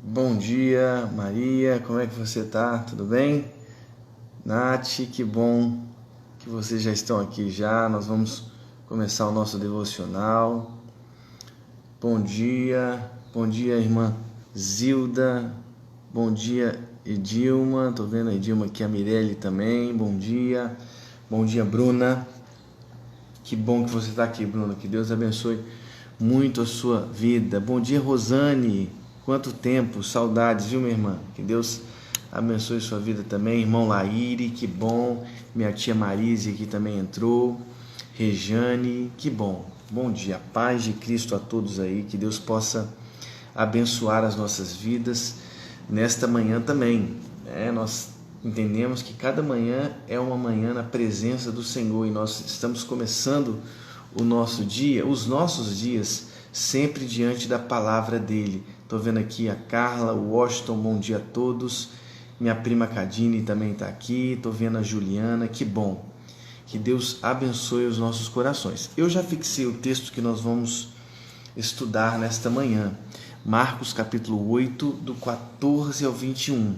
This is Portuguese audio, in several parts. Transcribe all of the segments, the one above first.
Bom dia, Maria, como é que você tá? Tudo bem? Nath, que bom que vocês já estão aqui já. Nós vamos começar o nosso devocional. Bom dia, irmã Zilda. Bom dia, Edilma. Tô vendo a Edilma aqui, a Mirelle também. Bom dia, Bruna. Que bom que você está aqui, Bruna. Que Deus abençoe muito a sua vida. Bom dia, Rosane. Quanto tempo, saudades, viu, minha irmã? Que Deus abençoe sua vida também. Irmão Laíre, que bom. Minha tia Marise aqui também entrou. Rejane, que bom. Bom dia, paz de Cristo a todos aí. Que Deus possa abençoar as nossas vidas nesta manhã também. Nós entendemos que cada manhã é uma manhã na presença do Senhor e nós estamos começando o nosso dia, os nossos dias, sempre diante da palavra dele. Estou vendo aqui a Carla, o Washington, bom dia a todos. Minha prima Cadine também está aqui. Estou vendo a Juliana, que bom. Que Deus abençoe os nossos corações. Eu já fixei o texto que nós vamos estudar nesta manhã. Marcos capítulo 8, do 14 ao 21.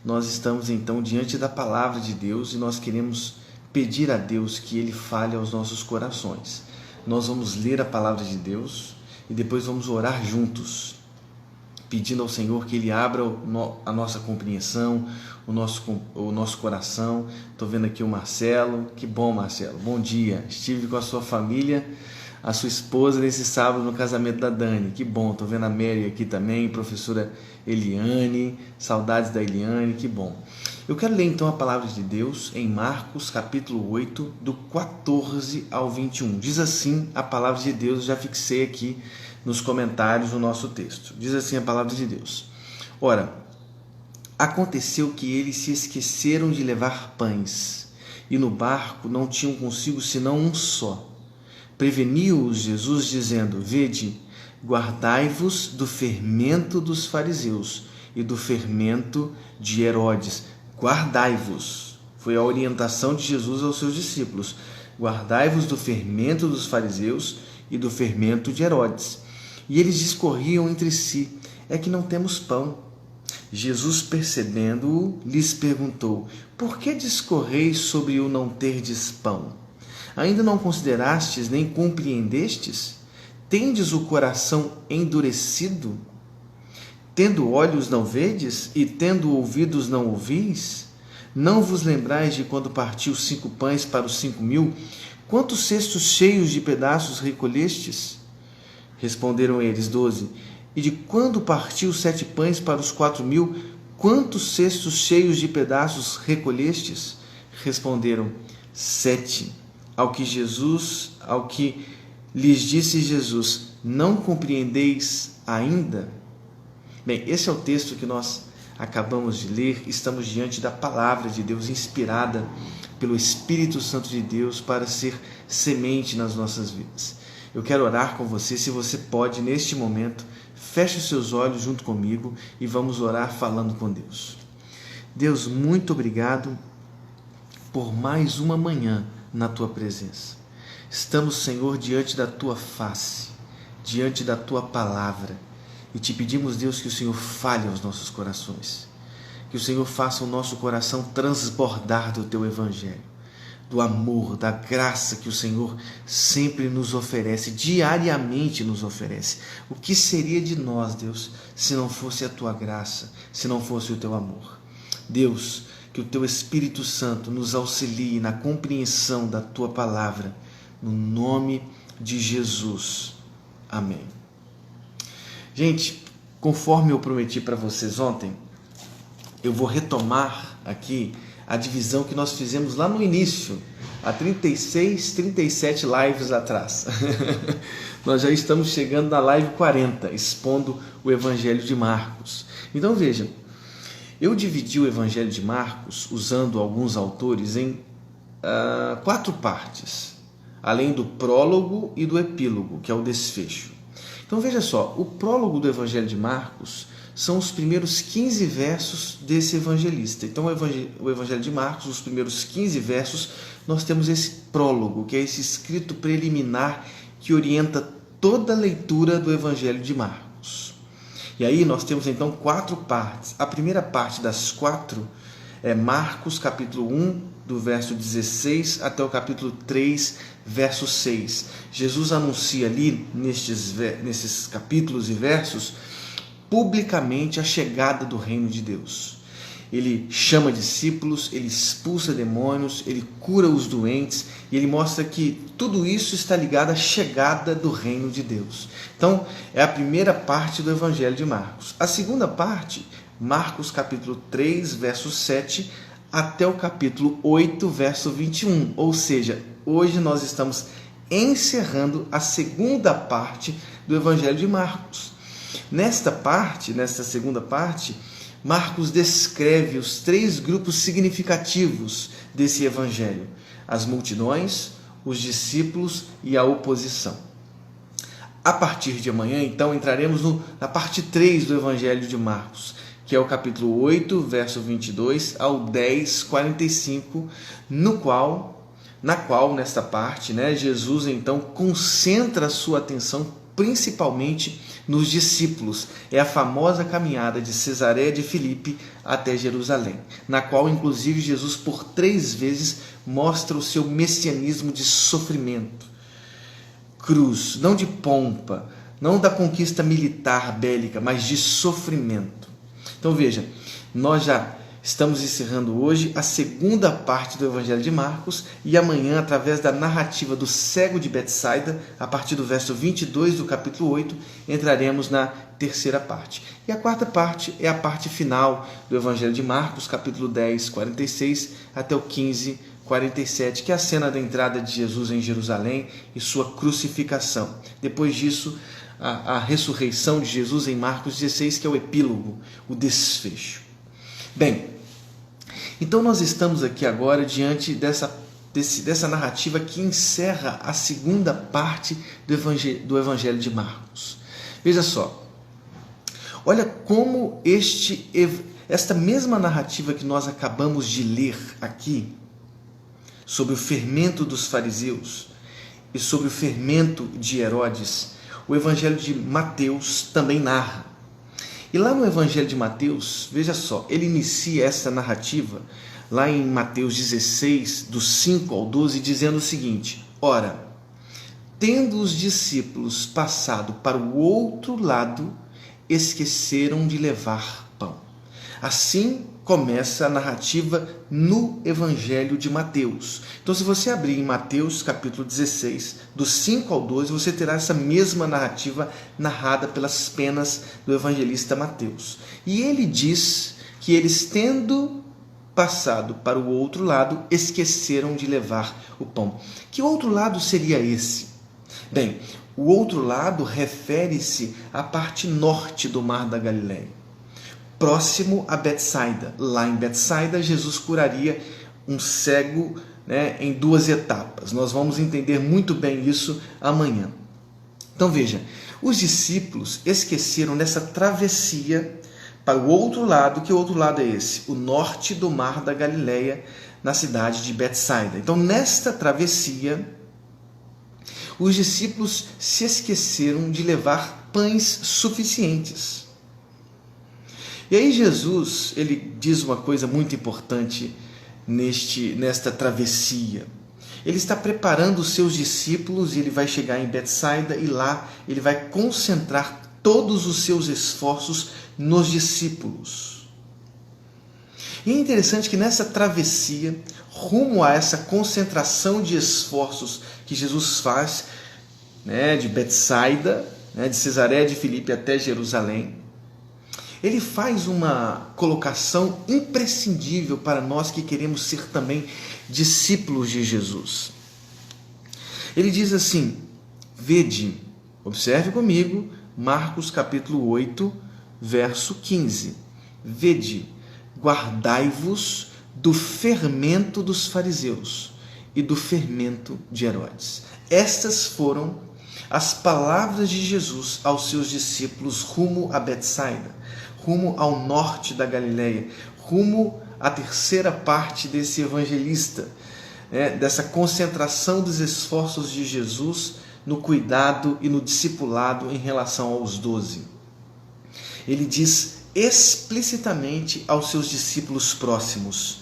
Nós estamos então diante da palavra de Deus e nós queremos pedir a Deus que Ele fale aos nossos corações. Nós vamos ler a palavra de Deus e depois vamos orar juntos, pedindo ao Senhor que Ele abra a nossa compreensão, o nosso coração. Estou vendo aqui o Marcelo. Que bom, Marcelo. Bom dia. Estive com a sua família, a sua esposa, nesse sábado no casamento da Dani. Que bom. Estou vendo a Mary aqui também, professora Eliane. Saudades da Eliane. Que bom. Eu quero ler então a palavra de Deus em Marcos capítulo 8, do 14 ao 21. Diz assim a palavra de Deus, já fixei aqui nos comentários o nosso texto. Diz assim a palavra de Deus: Ora, aconteceu que eles se esqueceram de levar pães, e no barco não tinham consigo senão um só. Preveniu-os Jesus, dizendo: Vede, guardai-vos do fermento dos fariseus e do fermento de Herodes. Guardai-vos. Foi a orientação de Jesus aos seus discípulos. Guardai-vos do fermento dos fariseus e do fermento de Herodes. E eles discorriam entre si: é que não temos pão. Jesus, percebendo-o, lhes perguntou: por que discorreis sobre o não terdes pão? Ainda não considerastes nem compreendestes? Tendes o coração endurecido? Tendo olhos não vedes, e tendo ouvidos não ouvis? Não vos lembrais de quando partiu 5 pães para os 5.000? Quantos cestos cheios de pedaços recolhestes? Responderam eles: 12. E de quando partiu 7 pães para os 4.000? Quantos cestos cheios de pedaços recolhestes? Responderam: 7. Ao que lhes disse Jesus: não compreendeis ainda? Bem, esse é o texto que nós acabamos de ler. Estamos diante da palavra de Deus, inspirada pelo Espírito Santo de Deus para ser semente nas nossas vidas. Eu quero orar com você. Se você pode, neste momento, feche os seus olhos junto comigo e vamos orar falando com Deus. Deus, muito obrigado por mais uma manhã na Tua presença. Estamos, Senhor, diante da Tua face, diante da Tua palavra, e te pedimos, Deus, que o Senhor fale aos nossos corações, que o Senhor faça o nosso coração transbordar do Teu Evangelho, do amor, da graça que o Senhor sempre nos oferece, diariamente nos oferece. O que seria de nós, Deus, se não fosse a Tua graça, se não fosse o Teu amor? Deus, que o Teu Espírito Santo nos auxilie na compreensão da Tua palavra, no nome de Jesus. Amém. Gente, conforme eu prometi para vocês ontem, eu vou retomar aqui a divisão que nós fizemos lá no início, há 37 lives atrás. Nós já estamos chegando na live 40, expondo o Evangelho de Marcos. Então veja, eu dividi o Evangelho de Marcos, usando alguns autores, em 4 partes, além do prólogo e do epílogo, que é o desfecho. Então veja só, o prólogo do Evangelho de Marcos são os primeiros 15 versos desse evangelista. Então o Evangelho de Marcos, os primeiros 15 versos, nós temos esse prólogo, que é esse escrito preliminar que orienta toda a leitura do Evangelho de Marcos. E aí nós temos então 4 partes. A primeira parte das 4 é Marcos capítulo 1, do verso 16 até o capítulo 3, verso 6. Jesus anuncia ali, nesses capítulos e versos, publicamente a chegada do reino de Deus. Ele chama discípulos, ele expulsa demônios, ele cura os doentes e ele mostra que tudo isso está ligado à chegada do reino de Deus. Então, é a primeira parte do Evangelho de Marcos. A segunda parte, Marcos capítulo 3, verso 7 até o capítulo 8, verso 21. Ou seja, hoje nós estamos encerrando a segunda parte do Evangelho de Marcos. Nesta segunda parte, Marcos descreve os 3 grupos significativos desse evangelho: as multidões, os discípulos e a oposição. A partir de amanhã, então, entraremos na parte 3 do evangelho de Marcos, que é o capítulo 8, verso 22 ao 10, 45, nesta parte, Jesus então concentra a sua atenção principalmente nos discípulos. É a famosa caminhada de Cesareia de Filipe até Jerusalém, na qual inclusive Jesus por 3 vezes mostra o seu messianismo de sofrimento. Cruz, não de pompa, não da conquista militar bélica, mas de sofrimento. Então veja, nós já estamos encerrando hoje a segunda parte do Evangelho de Marcos e amanhã, através da narrativa do cego de Betsaida, a partir do verso 22 do capítulo 8, entraremos na terceira parte. E a quarta parte é a parte final do Evangelho de Marcos, capítulo 10, 46 até o 15, 47, que é a cena da entrada de Jesus em Jerusalém e sua crucificação. Depois disso, a ressurreição de Jesus em Marcos 16, que é o epílogo, o desfecho. Bem, então nós estamos aqui agora diante dessa narrativa que encerra a segunda parte do Evangelho de Marcos. Veja só, olha como esta mesma narrativa que nós acabamos de ler aqui, sobre o fermento dos fariseus e sobre o fermento de Herodes, o Evangelho de Mateus também narra. E lá no Evangelho de Mateus, veja só, ele inicia essa narrativa lá em Mateus 16, do 5 ao 12, dizendo o seguinte: ora, tendo os discípulos passado para o outro lado, esqueceram de levar pão. Assim começa a narrativa no Evangelho de Mateus. Então, se você abrir em Mateus capítulo 16, do 5 ao 12, você terá essa mesma narrativa narrada pelas penas do evangelista Mateus. E ele diz que eles, tendo passado para o outro lado, esqueceram de levar o pão. Que outro lado seria esse? Bem, o outro lado refere-se à parte norte do Mar da Galileia, próximo a Betsaida. Lá em Betsaida, Jesus curaria um cego, em 2 etapas. Nós vamos entender muito bem isso amanhã. Então veja, os discípulos esqueceram dessa travessia para o outro lado. Que outro lado é esse? O norte do Mar da Galileia, na cidade de Betsaida. Então, nesta travessia, os discípulos se esqueceram de levar pães suficientes. E aí Jesus, ele diz uma coisa muito importante nesta travessia. Ele está preparando os seus discípulos e ele vai chegar em Betsaida e lá ele vai concentrar todos os seus esforços nos discípulos. E é interessante que nessa travessia, rumo a essa concentração de esforços que Jesus faz, de Betsaida, de Cesareia de Filipe até Jerusalém, ele faz uma colocação imprescindível para nós que queremos ser também discípulos de Jesus. Ele diz assim: vede, observe comigo, Marcos capítulo 8, verso 15. Vede, guardai-vos do fermento dos fariseus e do fermento de Herodes. Estas foram as palavras de Jesus aos seus discípulos rumo a Betsaida, rumo ao norte da Galileia, rumo à terceira parte desse evangelista, dessa concentração dos esforços de Jesus no cuidado e no discipulado em relação aos 12. ele diz explicitamente aos seus discípulos próximos: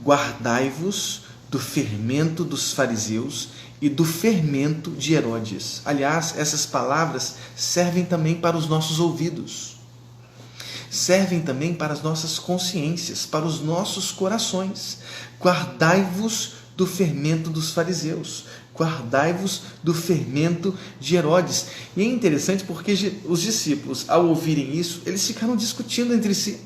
guardai-vos do fermento dos fariseus e do fermento de Herodes. Aliás, essas palavras servem também para os nossos ouvidos, servem também para as nossas consciências, para os nossos corações. Guardai-vos do fermento dos fariseus, guardai-vos do fermento de Herodes. E é interessante porque os discípulos, ao ouvirem isso, eles ficaram discutindo entre si.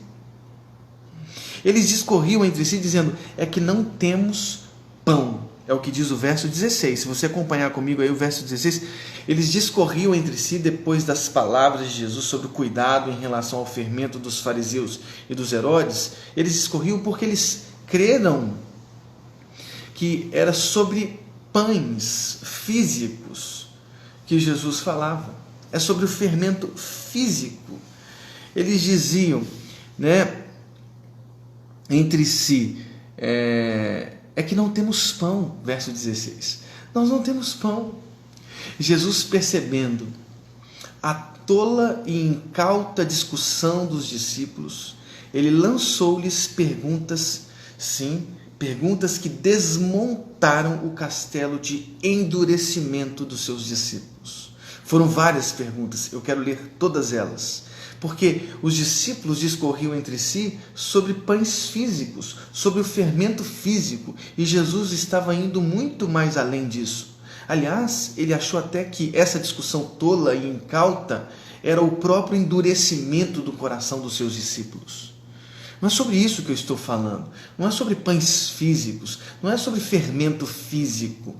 Eles discorriam entre si dizendo: é que não temos pão. É o que diz o verso 16. Se você acompanhar comigo aí o verso 16, eles discorriam entre si depois das palavras de Jesus sobre o cuidado em relação ao fermento dos fariseus e dos Herodes. Eles discorriam porque eles creram que era sobre pães físicos que Jesus falava. É sobre o fermento físico. Eles diziam, entre si, é que não temos pão, verso 16. Nós não temos pão. Jesus, percebendo a tola e incauta discussão dos discípulos, ele lançou-lhes perguntas, sim, perguntas que desmontaram o castelo de endurecimento dos seus discípulos. Foram várias perguntas, eu quero ler todas elas, porque os discípulos discorriam entre si sobre pães físicos, sobre o fermento físico, e Jesus estava indo muito mais além disso. Aliás, ele achou até que essa discussão tola e incauta era o próprio endurecimento do coração dos seus discípulos. Não é sobre isso que eu estou falando, não é sobre pães físicos, não é sobre fermento físico.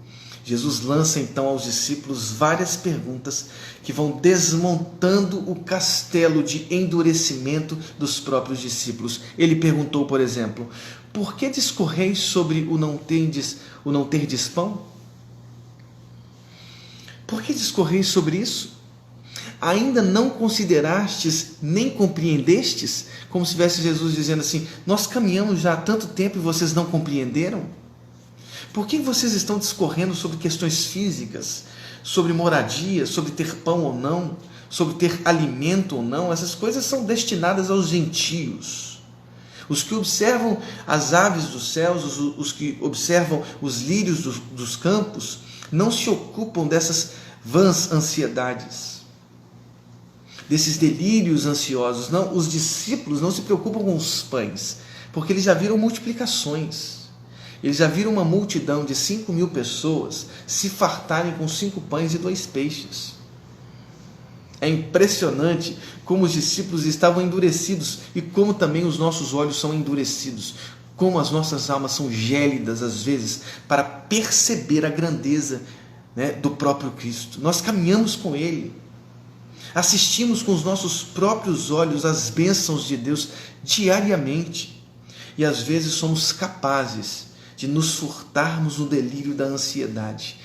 Jesus lança então aos discípulos várias perguntas que vão desmontando o castelo de endurecimento dos próprios discípulos. Ele perguntou, por exemplo: por que discorreis sobre o não terdes pão? Por que discorreis sobre isso? Ainda não considerastes nem compreendestes? Como se tivesse Jesus dizendo assim: nós caminhamos já há tanto tempo e vocês não compreenderam? Por que vocês estão discorrendo sobre questões físicas, sobre moradia, sobre ter pão ou não, sobre ter alimento ou não? Essas coisas são destinadas aos gentios. Os que observam as aves dos céus, os que observam os lírios dos campos, não se ocupam dessas vãs ansiedades, desses delírios ansiosos. Não, os discípulos não se preocupam com os pães, porque eles já viram multiplicações. Eles já viram uma multidão de 5.000 pessoas se fartarem com 5 pães e 2 peixes. É impressionante como os discípulos estavam endurecidos e como também os nossos olhos são endurecidos, como as nossas almas são gélidas às vezes para perceber a grandeza, do próprio Cristo. Nós caminhamos com Ele, assistimos com os nossos próprios olhos as bênçãos de Deus diariamente e às vezes somos capazes de nos furtarmos no delírio da ansiedade.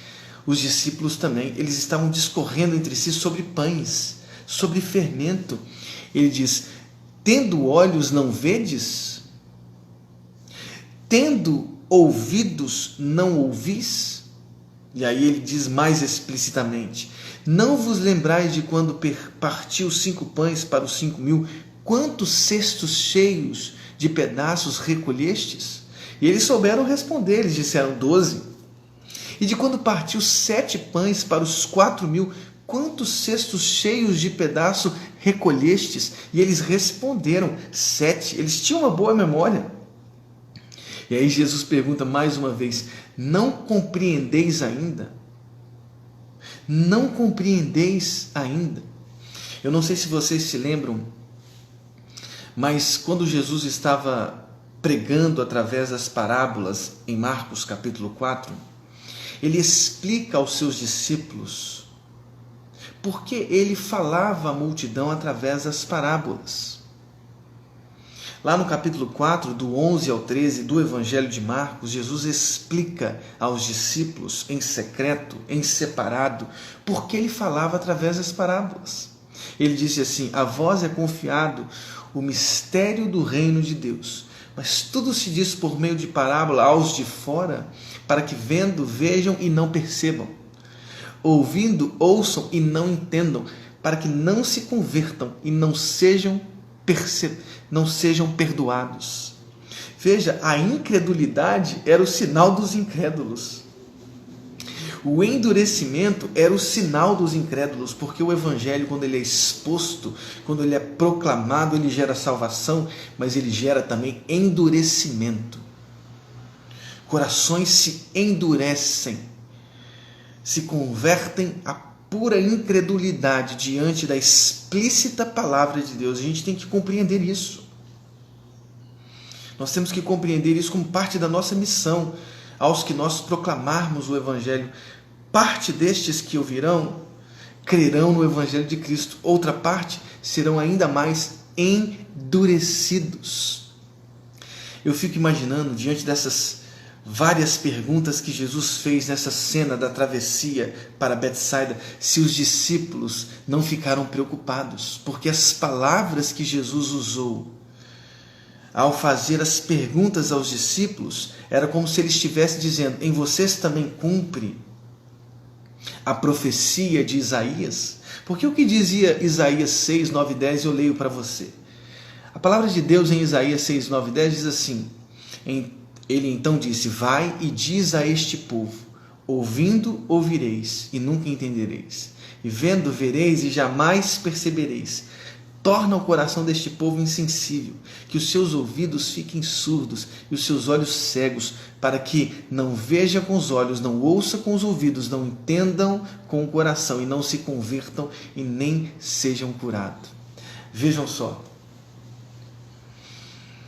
Os discípulos também, eles estavam discorrendo entre si sobre pães, sobre fermento. Ele diz: tendo olhos não vedes? Tendo ouvidos não ouvis? E aí ele diz mais explicitamente: não vos lembrais de quando partiu 5 pães para os 5.000, quantos cestos cheios de pedaços recolhestes? E eles souberam responder, eles disseram 12. E de quando partiu 7 pães para os 4.000, quantos cestos cheios de pedaço recolhestes? E eles responderam 7. Eles tinham uma boa memória. E aí Jesus pergunta mais uma vez: não compreendeis ainda? Não compreendeis ainda? Eu não sei se vocês se lembram, mas quando Jesus estava pregando através das parábolas em Marcos capítulo 4, ele explica aos seus discípulos por que ele falava à multidão através das parábolas. Lá no capítulo 4, do 11 ao 13 do Evangelho de Marcos, Jesus explica aos discípulos em secreto, em separado, por que ele falava através das parábolas. Ele disse assim: a vós é confiado o mistério do reino de Deus, mas tudo se diz por meio de parábola aos de fora, para que vendo, vejam e não percebam, ouvindo, ouçam e não entendam, para que não se convertam e não sejam perdoados. Veja, a incredulidade era o sinal dos incrédulos. O endurecimento era o sinal dos incrédulos, porque o evangelho, quando ele é exposto, quando ele é proclamado, ele gera salvação, mas ele gera também endurecimento. Corações se endurecem, se convertem a pura incredulidade diante da explícita palavra de Deus. A gente tem que compreender isso. Nós temos que compreender isso como parte da nossa missão, aos que nós proclamarmos o Evangelho. Parte destes que ouvirão, crerão no Evangelho de Cristo. Outra parte serão ainda mais endurecidos. Eu fico imaginando, diante dessas várias perguntas que Jesus fez nessa cena da travessia para Betsaida, se os discípulos não ficaram preocupados, porque as palavras que Jesus usou ao fazer as perguntas aos discípulos era como se ele estivesse dizendo: em vocês também cumpre a profecia de Isaías? Porque o que dizia Isaías 6, 9 e 10 eu leio para você. A palavra de Deus em Isaías 6, 9 e 10 diz assim: ele então disse: vai e diz a este povo, ouvindo ouvireis e nunca entendereis, e vendo vereis e jamais percebereis. Torna o coração deste povo insensível, que os seus ouvidos fiquem surdos e os seus olhos cegos, para que não veja com os olhos, não ouça com os ouvidos, não entendam com o coração e não se convertam e nem sejam curados. Vejam só.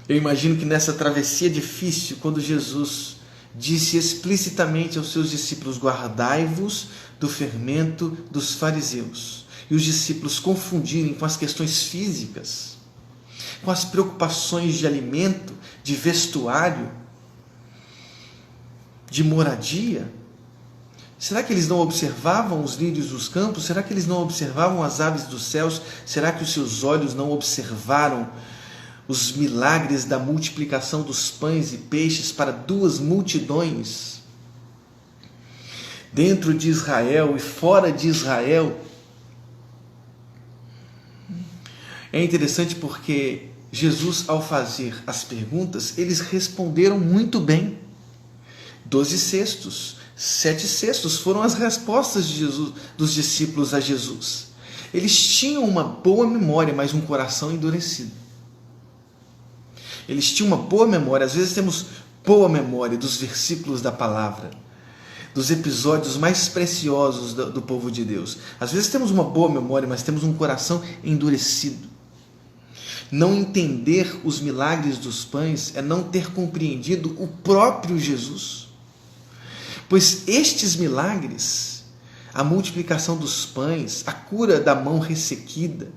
Eu imagino que nessa travessia difícil, quando Jesus disse explicitamente aos seus discípulos: guardai-vos do fermento dos fariseus, e os discípulos confundirem com as questões físicas, com as preocupações de alimento, de vestuário, de moradia. Será que eles não observavam os lírios dos campos? Será que eles não observavam as aves dos céus? Será que os seus olhos não observaram os milagres da multiplicação dos pães e peixes para 2 multidões? Dentro de Israel e fora de Israel. É interessante porque Jesus, ao fazer as perguntas, eles responderam muito bem. 12 cestos, 7 cestos foram as respostas de Jesus, dos discípulos a Jesus. Eles tinham uma boa memória, mas um coração endurecido. Eles tinham uma boa memória. Às vezes temos boa memória dos versículos da palavra, dos episódios mais preciosos do povo de Deus. Às vezes temos uma boa memória, mas temos um coração endurecido. Não entender os milagres dos pães é não ter compreendido o próprio Jesus. Pois estes milagres, a multiplicação dos pães, a cura da mão ressequida,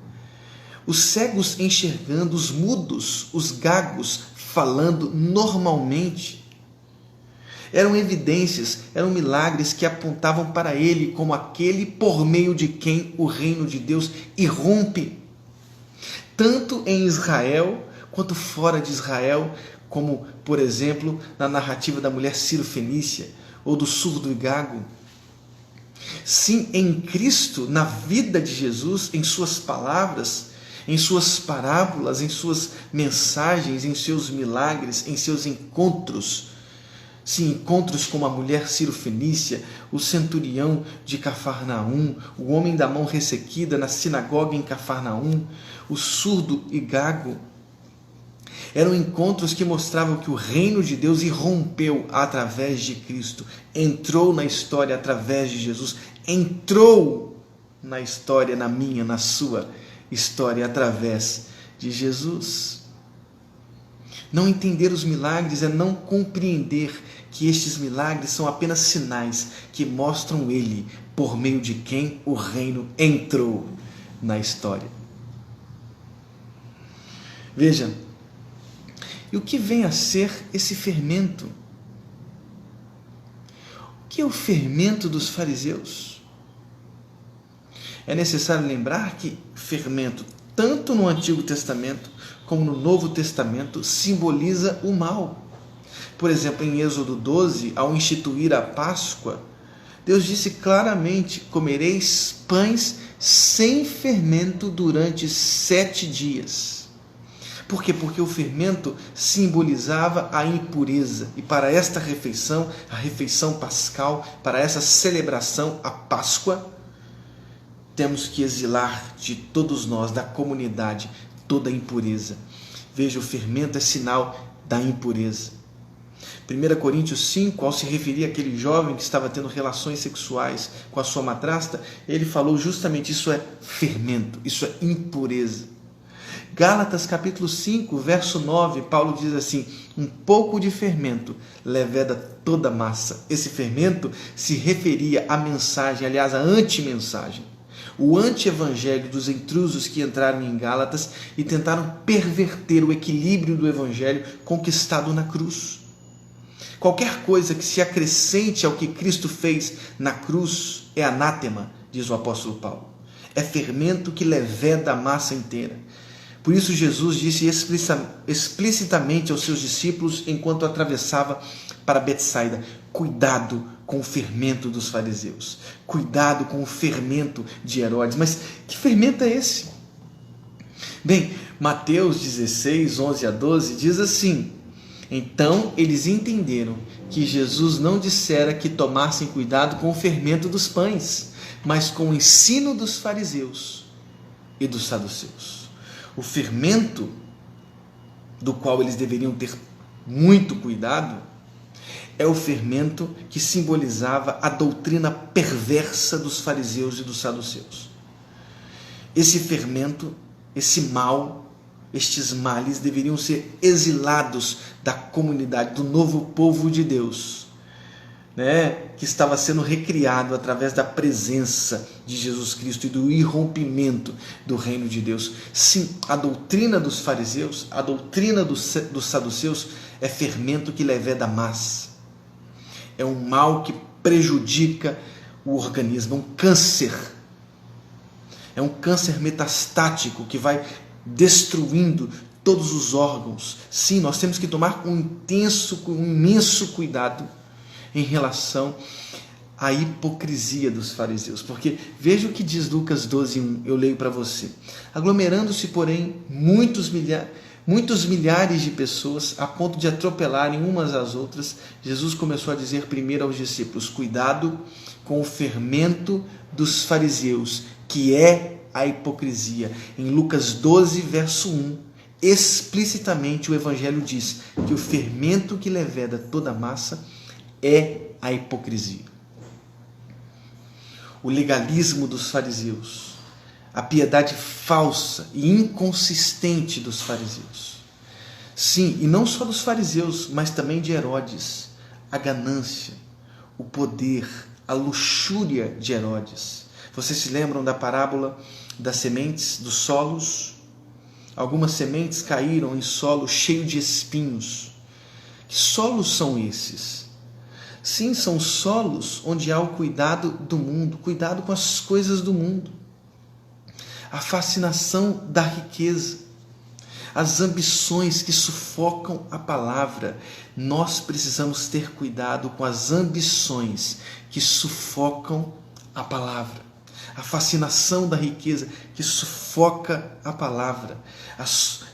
os cegos enxergando, os mudos, os gagos falando normalmente, eram evidências, eram milagres que apontavam para ele como aquele por meio de quem o reino de Deus irrompe, tanto em Israel quanto fora de Israel, como, por exemplo, na narrativa da mulher Ciro-fenícia ou do surdo e gago. Sim, em Cristo, na vida de Jesus, em suas palavras, em suas parábolas, em suas mensagens, em seus milagres, em seus encontros. Sim, encontros como a mulher Ciro-fenícia, o centurião de Cafarnaum, o homem da mão ressequida na sinagoga em Cafarnaum, o surdo e gago. Eram encontros que mostravam que o reino de Deus irrompeu através de Cristo, entrou na história através de Jesus, entrou na história, na minha, na sua história, através de Jesus. Não entender os milagres é não compreender que estes milagres são apenas sinais que mostram Ele, por meio de quem o reino entrou na história. Veja, e o que vem a ser esse fermento? O que é o fermento dos fariseus? É necessário lembrar que fermento, tanto no Antigo Testamento como no Novo Testamento, simboliza o mal. Por exemplo, em Êxodo 12, ao instituir a Páscoa, Deus disse claramente: comereis pães sem fermento durante 7 dias. Por quê? Porque o fermento simbolizava a impureza. E para esta refeição, a refeição pascal, para essa celebração, a Páscoa, temos que exilar de todos nós, da comunidade, toda a impureza. Veja, o fermento é sinal da impureza. 1 Coríntios 5, ao se referir àquele jovem que estava tendo relações sexuais com a sua madrasta, ele falou justamente isso é fermento, isso é impureza. Gálatas capítulo 5, verso 9, Paulo diz assim: um pouco de fermento leveda toda a massa. Esse fermento se referia à mensagem, aliás, à anti-mensagem. O anti-evangelho dos intrusos que entraram em Gálatas e tentaram perverter o equilíbrio do evangelho conquistado na cruz. Qualquer coisa que se acrescente ao que Cristo fez na cruz é anátema, diz o apóstolo Paulo. É fermento que leveda a massa inteira. Por isso Jesus disse explicitamente aos seus discípulos enquanto atravessava para Betsaida: cuidado com o fermento dos fariseus, cuidado com o fermento de Herodes. Mas que fermento é esse? Bem, Mateus 16, 11 a 12 diz assim: então eles entenderam que Jesus não dissera que tomassem cuidado com o fermento dos pães, mas com o ensino dos fariseus e dos saduceus. O fermento do qual eles deveriam ter muito cuidado é o fermento que simbolizava a doutrina perversa dos fariseus e dos saduceus. Esse fermento, esse mal, estes males deveriam ser exilados da comunidade, do novo povo de Deus, que estava sendo recriado através da presença de Jesus Cristo e do irrompimento do reino de Deus. Sim, a doutrina dos fariseus, a doutrina dos saduceus é fermento que leveda a massa. É um mal que prejudica o organismo, é um câncer. É um câncer metastático que vai destruindo todos os órgãos. Sim, nós temos que tomar um imenso cuidado em relação à hipocrisia dos fariseus. Porque veja o que diz Lucas 12:1, eu leio para você. Aglomerando-se, porém, muitos milhares de pessoas, a ponto de atropelarem umas às outras, Jesus começou a dizer primeiro aos discípulos: cuidado com o fermento dos fariseus, que é a hipocrisia. Em Lucas 12, verso 1, explicitamente o Evangelho diz que o fermento que leveda toda a massa é a hipocrisia. O legalismo dos fariseus, a piedade falsa e inconsistente dos fariseus. Sim, e não só dos fariseus, mas também de Herodes. A ganância, o poder, a luxúria de Herodes. Vocês se lembram da parábola das sementes, dos solos? Algumas sementes caíram em solo cheio de espinhos. Que solos são esses? Sim, são solos onde há o cuidado do mundo, cuidado com as coisas do mundo. A fascinação da riqueza, as ambições que sufocam a palavra. Nós precisamos ter cuidado com as ambições que sufocam a palavra. A fascinação da riqueza que sufoca a palavra.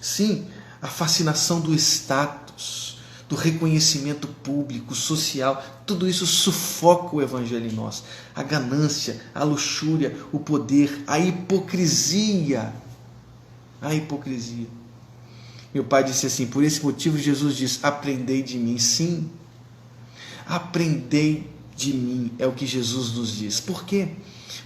Sim, a fascinação do status, do reconhecimento público, social, tudo isso sufoca o evangelho em nós. A ganância, a luxúria, o poder, a hipocrisia. A hipocrisia. Meu pai disse assim: por esse motivo Jesus diz: aprendei de mim. Sim, aprendei de mim, é o que Jesus nos diz. Por quê?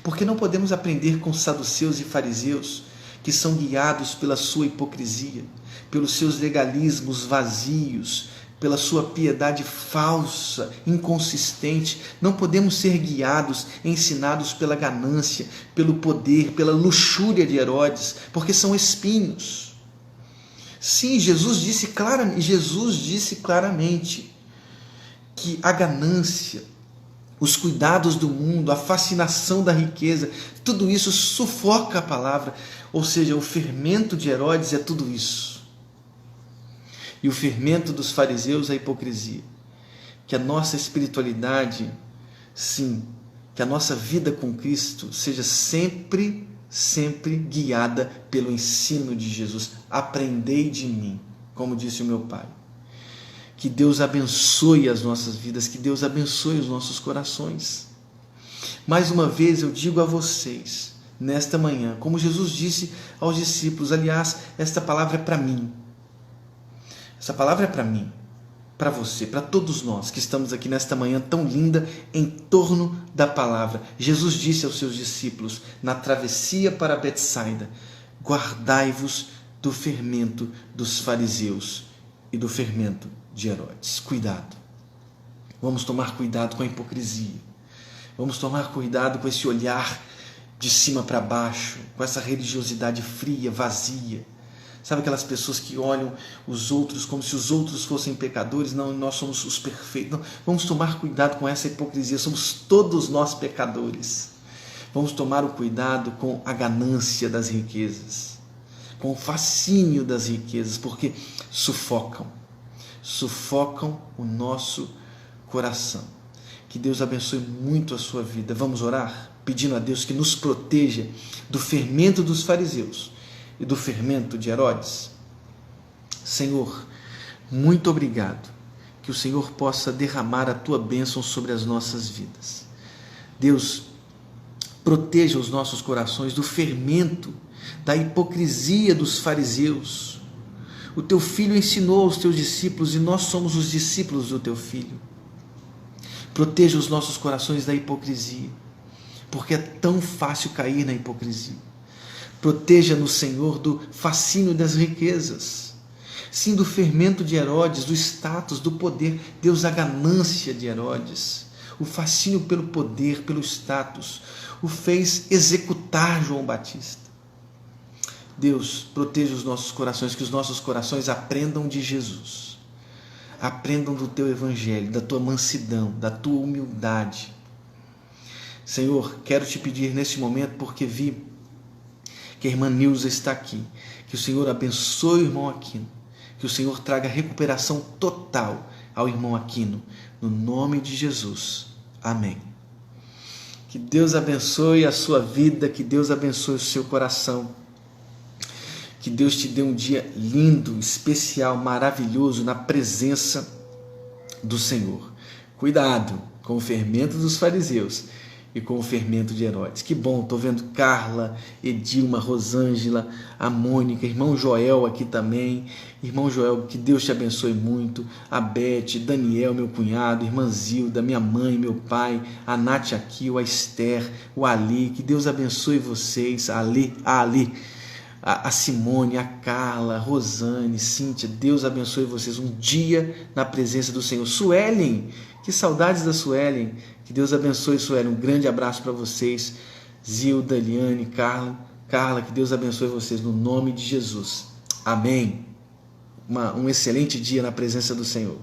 Porque não podemos aprender com saduceus e fariseus que são guiados pela sua hipocrisia, pelos seus legalismos vazios, pela sua piedade falsa, inconsistente. Não podemos ser guiados, ensinados pela ganância, pelo poder, pela luxúria de Herodes, porque são espinhos. Sim, Jesus disse claramente que a ganância, os cuidados do mundo, a fascinação da riqueza, tudo isso sufoca a palavra. Ou seja, o fermento de Herodes é tudo isso. E o fermento dos fariseus é a hipocrisia. Que a nossa espiritualidade, sim, que a nossa vida com Cristo seja sempre guiada pelo ensino de Jesus. Aprendei de mim, como disse o meu Pai. Que Deus abençoe as nossas vidas, que Deus abençoe os nossos corações. Mais uma vez eu digo a vocês, nesta manhã, como Jesus disse aos discípulos, aliás, esta palavra é para mim. Essa palavra é para mim, para você, para todos nós que estamos aqui nesta manhã tão linda em torno da palavra. Jesus disse aos seus discípulos, na travessia para Betsaida, guardai-vos do fermento dos fariseus e do fermento de Herodes. Cuidado. Vamos tomar cuidado com a hipocrisia. Vamos tomar cuidado com esse olhar de cima para baixo, com essa religiosidade fria, vazia. Sabe aquelas pessoas que olham os outros como se os outros fossem pecadores? Não, nós somos os perfeitos. Não, vamos tomar cuidado com essa hipocrisia. Somos todos nós pecadores. Vamos tomar o cuidado com a ganância das riquezas, com o fascínio das riquezas, porque sufocam o nosso coração. Que Deus abençoe muito a sua vida. Vamos orar, pedindo a Deus que nos proteja do fermento dos fariseus e do fermento de Herodes. Senhor, muito obrigado. Que o Senhor possa derramar a tua bênção sobre as nossas vidas. Deus, proteja os nossos corações do fermento, da hipocrisia dos fariseus. O teu filho ensinou aos teus discípulos e nós somos os discípulos do teu filho. Proteja os nossos corações da hipocrisia, porque é tão fácil cair na hipocrisia. Proteja-nos, Senhor, do fascínio das riquezas, sim, do fermento de Herodes, do status, do poder. Deus, a ganância de Herodes, o fascínio pelo poder, pelo status, o fez executar João Batista. Deus, proteja os nossos corações, que os nossos corações aprendam de Jesus, aprendam do teu evangelho, da tua mansidão, da tua humildade. Senhor, quero te pedir neste momento, porque vi que a irmã Nilza está aqui, que o Senhor abençoe o irmão Aquino, que o Senhor traga recuperação total ao irmão Aquino, no nome de Jesus. Amém. Que Deus abençoe a sua vida, que Deus abençoe o seu coração, que Deus te dê um dia lindo, especial, maravilhoso na presença do Senhor. Cuidado com o fermento dos fariseus e com o fermento de Herodes. Que bom, estou vendo Carla, Edilma, Rosângela, a Mônica, irmão Joel aqui também. Irmão Joel, que Deus te abençoe muito. A Beth, Daniel, meu cunhado, irmã Zilda, minha mãe, meu pai, a Nath aqui, a Esther, o Ali. Que Deus abençoe vocês, a Simone, a Carla, a Rosane, Cíntia. Deus abençoe vocês. Um dia na presença do Senhor. Suelen, que saudades da Suelen. Que Deus abençoe, Suelen. Um grande abraço para vocês. Zilda, Eliane, Carla, que Deus abençoe vocês no nome de Jesus. Amém. Um excelente dia na presença do Senhor.